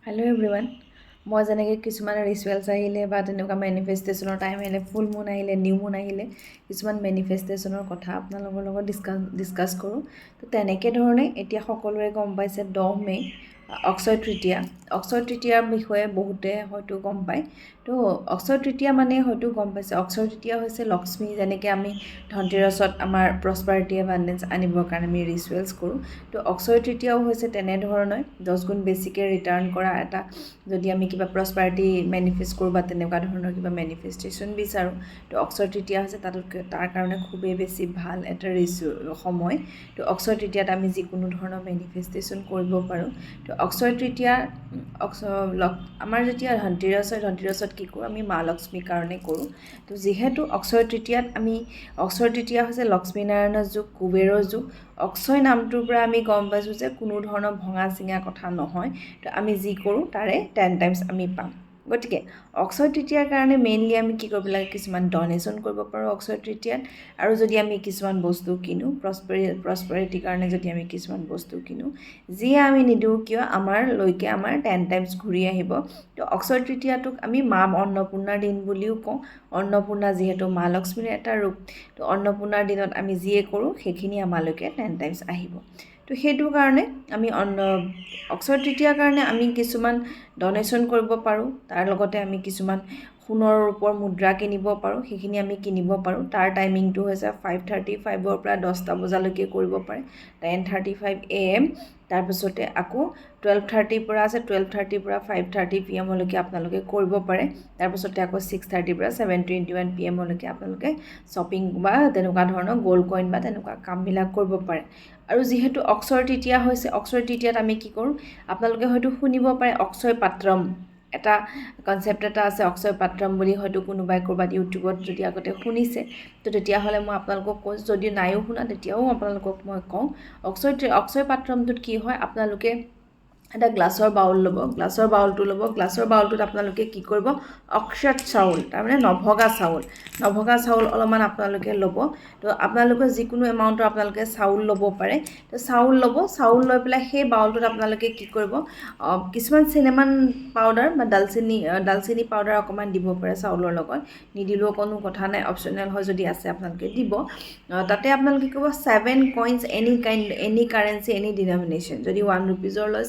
hello' everyone মই যেনেকৈ কিছুমান ৰিচুৱেলছ আহিলে বা তেনেকুৱা মেনিফেষ্টেশ্যনৰ টাইম আহিলে ফুল মুন আহিলে নিউ মুন আহিলে কিছুমান মেনিফেষ্টেশ্যনৰ কথা আপোনালোকৰ লগত ডিছকাছ কৰোঁ তো তেনেকৈ ধৰণে এতিয়া সকলোৰে গম পাইছে 10 মে' অক্ষয় তৃতীয়াৰ বিষয়ে বহুতে হয়তো গম পায় তো অক্ষয় তৃতীয়া মানে হয়তো গম পাইছে অক্ষয় তৃতীয়া হৈছে লক্ষ্মী যেনেকৈ আমি ধনতেৰছত আমাৰ প্ৰস্পাৰিটি এবাণ্ডেঞ্চ আনিবৰ কাৰণে আমি ৰিচুৱেলছ কৰোঁ তো অক্ষয় তৃতীয়াও হৈছে তেনেধৰণে 10 গুণ বেছিকৈ ৰিটাৰ্ণ কৰা এটা যদি আমি কিবা প্ৰস্পাৰিটি মেনিফেষ্ট কৰোঁ বা তেনেকুৱা ধৰণৰ কিবা মেনিফেষ্টেশ্যন বিচাৰোঁ তো অক্ষয় তৃতীয়া হৈছে তাৰ কাৰণে খুবেই বেছি ভাল এটা সময় তো অক্ষয় তৃতীয়াত আমি যিকোনো ধৰণৰ মেনিফেষ্টেশ্যন কৰিব পাৰোঁ তো অক্ষয় তৃতীয়া আমাৰ যেতিয়া ধনতেৰছত কি কৰোঁ আমি মা লক্ষ্মীৰ কাৰণে কৰোঁ তো যিহেতু অক্ষয় তৃতীয়া হৈছে লক্ষ্মীনাৰায়ণৰ যুগ কুবেৰৰ যুগ অক্ষয় নামটোৰ পৰা আমি গম পাইছোঁ যে কোনো ধৰণৰ ভঙা চিঙা কথা নহয় তো আমি যি কৰোঁ তাৰে 10 টাইমছ আমি পাম গতিকে অক্ষয় তৃতীয়াৰ কাৰণে মেইনলি আমি কি কৰিব লাগে কিছুমান ডনেশ্যন কৰিব পাৰোঁ অক্ষয় তৃতীয়াত আৰু যদি আমি কিছুমান বস্তু কিনো প্ৰস্পাৰিটিৰ কাৰণে যদি আমি কিছুমান বস্তু কিনো যিয়ে আমি নিদিওঁ কিয় আমাৰ 10 টাইমছ ঘূৰি আহিব তো অক্ষয় তৃতীয়াটোক আমি মা অন্নপূৰ্ণাৰ দিন বুলিও কওঁ অন্নপূৰ্ণা যিহেতু মা লক্ষ্মীৰ এটা ৰূপ তো অন্নপূৰ্ণাৰ দিনত আমি যিয়ে কৰোঁ সেইখিনি আমালৈকে 10 টাইমছ আহিব তো সেইটো কাৰণে আমি অক্ষয় তৃতীয়াৰ কাৰণে আমি কিছুমান ডনেশ্যন কৰিব পাৰোঁ তাৰ লগতে আমি কিছুমান সোণৰ ৰূপৰ মুদ্ৰা কিনিব পাৰোঁ সেইখিনি আমি কিনিব পাৰোঁ তাৰ টাইমিংটো হৈছে 5:35 পৰা 10টা বজালৈকে কৰিব পাৰে 10:35 AM তাৰপিছতে আকৌ 12:30 পৰা আছে 12:30 পৰা 5:30 PM লৈকে আপোনালোকে কৰিব পাৰে তাৰপিছতে আকৌ 6:30 পৰা 7:21 PM লৈকে আপোনালোকে শ্বপিং বা তেনেকুৱা ধৰণৰ গ'ল্ড কইন বা তেনেকুৱা কামবিলাক কৰিব পাৰে আৰু যিহেতু অক্ষয় তৃতীয়া হৈছে অক্ষয় তৃতীয়াত আমি কি কৰোঁ আপোনালোকে হয়তো শুনিব পাৰে অক্ষয় পাত্ৰম এটা কনচেপ্ট এটা আছে অক্ষয় পাত্ৰম বুলি হয়তো কোনোবাই ক'ৰবাত ইউটিউবত যদি আগতে শুনিছে তো তেতিয়াহ'লে মই আপোনালোকক কৈছোঁ যদি নাইও শুনা তেতিয়াও আপোনালোকক মই কওঁ অক্ষয় পাত্ৰমটোত কি হয় আপোনালোকে এটা গ্লাছৰ বাউল ল'ব গ্লাছৰ বাউলটোত আপোনালোকে কি কৰিব অক্ষত চাউল তাৰমানে নভগা চাউল অলপমান আপোনালোকে ল'ব তো আপোনালোকে যিকোনো এমাউণ্টৰ আপোনালোকে চাউল ল'ব পাৰে তো চাউল লৈ পেলাই সেই বাউলটোত আপোনালোকে কি কৰিব কিছুমান চিনেমান পাউডাৰ বা ডালচেনি পাউডাৰ অকণমান দিব পাৰে চাউলৰ লগত নিদিলেও কোনো কথা নাই অপশ্যনেল হয় যদি আছে আপোনালোকে দিব তাতে আপোনালোকে কৰিব 7 কইনছ এনি কাৰেঞ্চি এনি ডিনমিনেশ্যন যদি 1 ৰুপিজৰ লয়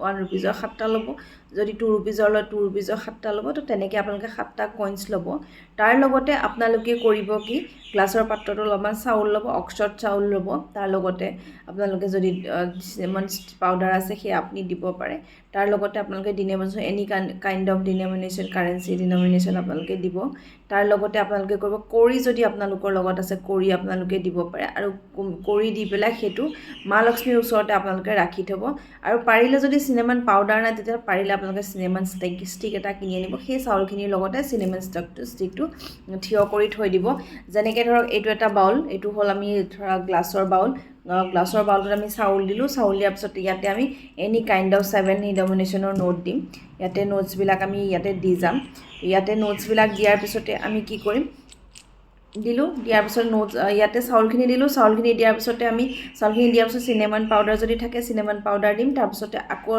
1 ৰুপিজৰ 7টা ল'ব যদি 2 ৰুপিজৰ লয় 2 ৰুপিজৰ 7টা ল'ব তো তেনেকৈ আপোনালোকে 7টা কইনছ ল'ব তাৰ লগতে আপোনালোকে কৰিব কি গ্লাছৰ পাত্ৰটো অলপমান চাউল ল'ব অক্ষত চাউল ল'ব তাৰ লগতে আপোনালোকে যদি চিনেমন পাউডাৰ আছে সেই আপুনি দিব পাৰে তাৰ লগতে আপোনালোকে ডিনমিনেশ্যন এনি কাইণ্ড অফ ডিনমিনেশ্যন কাৰেঞ্চি ডিনমিনেশ্যন আপোনালোকে দিব তাৰ লগতে আপোনালোকে কৰিব কৰি যদি আপোনালোকৰ লগত আছে কৰি আপোনালোকে দিব পাৰে আৰু কৰি দি পেলাই সেইটো মা লক্ষ্মীৰ ওচৰতে আপোনালোকে ৰাখি থ'ব আৰু পাৰিলে যদি চিনেমান পাউডাৰ নাই তেতিয়া পাৰিলে আপোনালোকে চিনেমান ষ্টিক এটা কিনি আনিব সেই চাউলখিনিৰ লগতে চিনেমান ষ্টিকটো থিয় কৰি থৈ দিব যেনেকৈ ধৰক এইটো এটা বাউল এইটো হ'ল আমি ধৰক গ্লাছৰ বাউলটোত আমি চাউল দিলোঁ চাউল দিয়াৰ পিছত ইয়াতে আমি এনি কাইণ্ড অফ 7 ডিনমিনেশ্যনৰ নোট দিম ইয়াতে নোটছবিলাক আমি ইয়াতে দি যাম ইয়াতে নোটছবিলাক দিয়াৰ পিছতে আমি কি কৰিম দিয়াৰ পিছত নোটছ ইয়াতে চাউলখিনি দিয়াৰ পিছতে আমি চাউলখিনি দিয়াৰ পিছত চিনেমান পাউডাৰ যদি থাকে চিনেমান পাউডাৰ দিম তাৰপিছতে আকৌ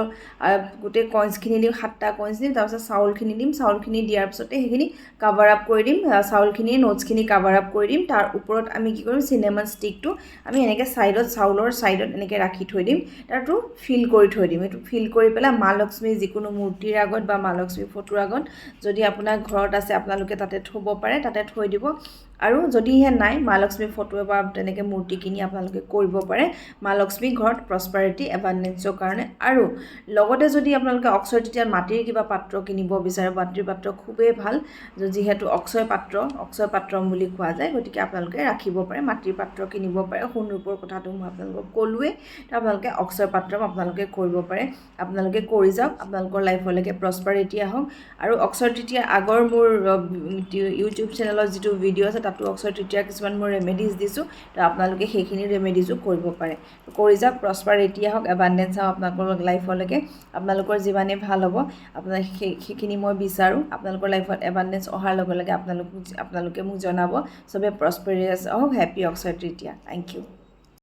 গোটেই কইনছখিনি দিম 7টা কইনছ দিম তাৰপিছত চাউলখিনি দিম চাউলখিনি দিয়াৰ পিছতে সেইখিনি কাভাৰ আপ কৰি দিম চাউলখিনি নোটছখিনি কাভাৰ আপ কৰি দিম তাৰ ওপৰত আমি কি কৰিম চিনেমান ষ্টিকটো আমি এনেকৈ চাউলৰ ছাইডত এনেকৈ ৰাখি থৈ দিম তাৰটো ফিল কৰি থৈ দিম এইটো ফিল কৰি পেলাই মা লক্ষ্মীৰ যিকোনো মূৰ্তিৰ আগত বা মা লক্ষ্মীৰ ফটোৰ আগত যদি আপোনাৰ ঘৰত আছে আপোনালোকে তাতে থ'ব পাৰে তাতে থৈ দিব আৰু যদিহে নাই মা লক্ষ্মীৰ ফটো বা তেনেকৈ মূৰ্তি কিনি আপোনালোকে কৰিব পাৰে মা লক্ষ্মীৰ ঘৰত প্ৰস্পাৰিটি এবাণ্ডেঞ্চৰ কাৰণে আৰু লগতে যদি আপোনালোকে অক্ষয় তৃতীয়াত মাটিৰ কিবা পাত্ৰ কিনিব বিচাৰে মাটিৰ পাত্ৰ খুবেই ভাল যিহেতু অক্ষয় পাত্ৰম বুলি কোৱা যায় গতিকে আপোনালোকে ৰাখিব পাৰে মাটিৰ পাত্ৰ কিনিব পাৰে সোণ ৰূপৰ কথাটো মই আপোনালোকক ক'লোৱেই তো আপোনালোকে অক্ষয় পাত্ৰম আপোনালোকে কৰিব পাৰে আপোনালোকে কৰি যাওক আপোনালোকৰ লাইফলৈকে প্ৰস্পাৰিটি আহক আৰু অক্ষয় তৃতীয়াৰ আগৰ মোৰ ইউটিউব চেনেলত যিটো ভিডিঅ' আছে তাতো অক্ষয় তৃতীয়াৰ কিছুমান মই ৰেমেডিজ দিছোঁ তো আপোনালোকে সেইখিনি ৰেমেডিজো কৰিব পাৰে কৰি যাওক প্ৰস্পাৰিটি আহক এবাণ্ডেঞ্চ আহক আপোনালোকৰ লাইফলৈকে আপোনালোকৰ যিমানেই ভাল হ'ব সেইখিনি মই বিচাৰোঁ আপোনালোকৰ লাইফত এবাণ্ডেঞ্চ অহাৰ লগে লগে আপোনালোকে মোক জনাব চবে প্ৰস্পেৰিয়াছ হওক happy Akshaya Tritiya thank U